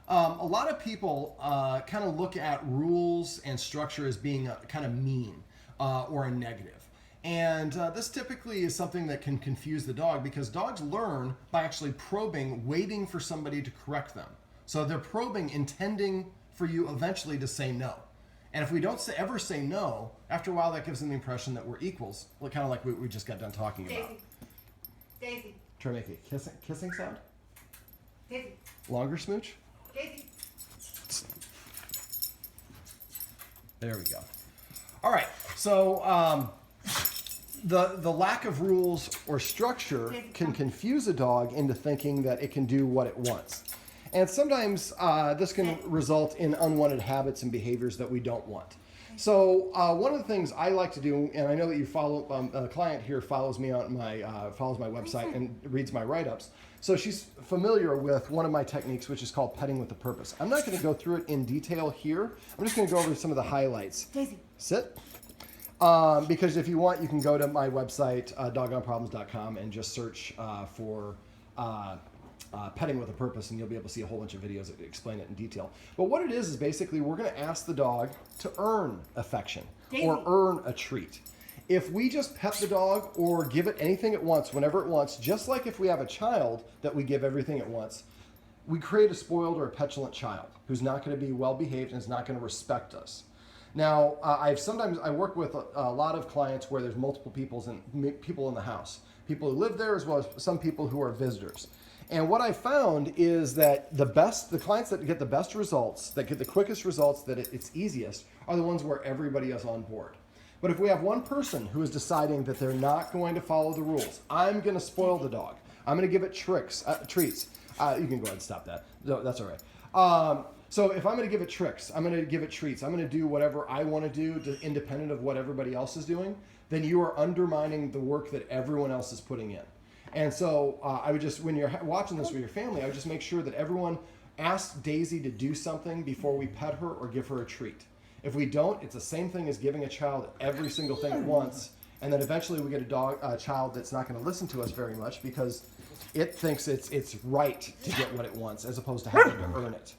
A lot of people kind of look at rules and structure as being kind of mean or a negative. And this typically is something that can confuse the dog because dogs learn by actually probing, waiting for somebody to correct them. So they're probing, intending for you eventually to say no. And if we don't ever say no, after a while that gives them the impression that we're equals, kind of like we just got done talking about. Daisy. Try to make a kissing sound. Daisy. Longer smooch. Daisy. There we go. All right. So the lack of rules or structure can confuse a dog into thinking that it can do what it wants. And sometimes this can result in unwanted habits and behaviors that we don't want. So one of the things I like to do, and I know that you follow, a client here follows me on follows my website and reads my write-ups. So she's familiar with one of my techniques, which is called petting with a purpose. I'm not going to go through it in detail here. I'm just going to go over some of the highlights. Daisy. Sit. Because if you want, you can go to my website, doggonproblems.com, and just search for petting with a purpose, and you'll be able to see a whole bunch of videos that explain it in detail. But what it is basically we're going to ask the dog to earn affection or earn a treat. If we just pet the dog or give it anything it wants whenever it wants, just like if we have a child that we give everything it wants, we create a spoiled or a petulant child who's not going to be well behaved and is not going to respect us. Now, I work with a lot of clients where there's multiple people in the house, people who live there as well as some people who are visitors. And what I found is that the clients that get the best results, that get the quickest results, that it's easiest, are the ones where everybody is on board. But if we have one person who is deciding that they're not going to follow the rules, I'm going to spoil the dog, I'm going to give it treats. You can go ahead and stop that. No, that's all right. So if I'm going to give it tricks, I'm going to give it treats, I'm going to do whatever I want to do independent of what everybody else is doing, then you are undermining the work that everyone else is putting in. And so I would just, when you're watching this with your family, I would just make sure that everyone asks Daisy to do something before we pet her or give her a treat. If we don't, it's the same thing as giving a child every single thing at once, and then eventually we get a child that's not going to listen to us very much because it thinks it's right to get what it wants as opposed to having to earn it.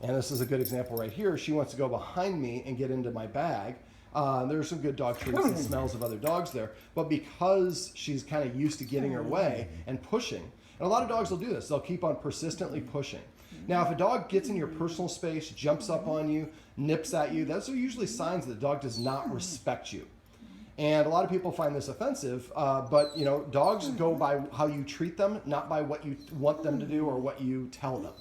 And this is a good example right here. She wants to go behind me and get into my bag. There's some good dog treats and smells of other dogs there. But because she's kind of used to getting her way and pushing, and a lot of dogs will do this, they'll keep on persistently pushing. Now, if a dog gets in your personal space, jumps up on you, nips at you, those are usually signs that the dog does not respect you. And a lot of people find this offensive, but dogs go by how you treat them, not by what you want them to do or what you tell them.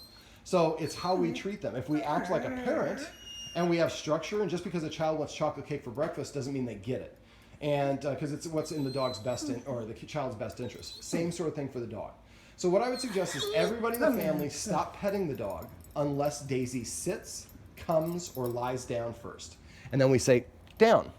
So it's how we treat them. If we act like a parent and we have structure, and just because a child wants chocolate cake for breakfast doesn't mean they get it. And because it's what's in the dog's best or the child's best interest. Same sort of thing for the dog. So what I would suggest is everybody in the family stop petting the dog unless Daisy sits, comes, or lies down first. And then we say, down.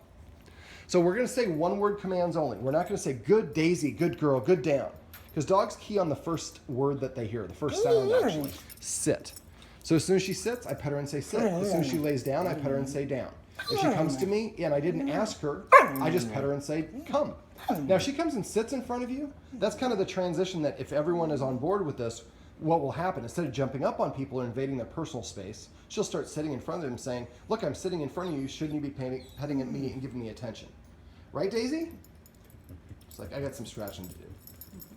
So we're going to say one-word commands only. We're not going to say, good Daisy, good girl, good down. Because dogs key on the first word that they hear, the first sound actually. Sit. So as soon as she sits, I pet her and say sit. As soon as she lays down, I pet her and say down. If she comes to me and I didn't ask her, I just pet her and say come. Now if she comes and sits in front of you, that's kind of the transition that if everyone is on board with this, what will happen? Instead of jumping up on people or invading their personal space, she'll start sitting in front of them saying, look, I'm sitting in front of you, shouldn't you be petting at me and giving me attention? Right, Daisy? It's like, I got some scratching to do.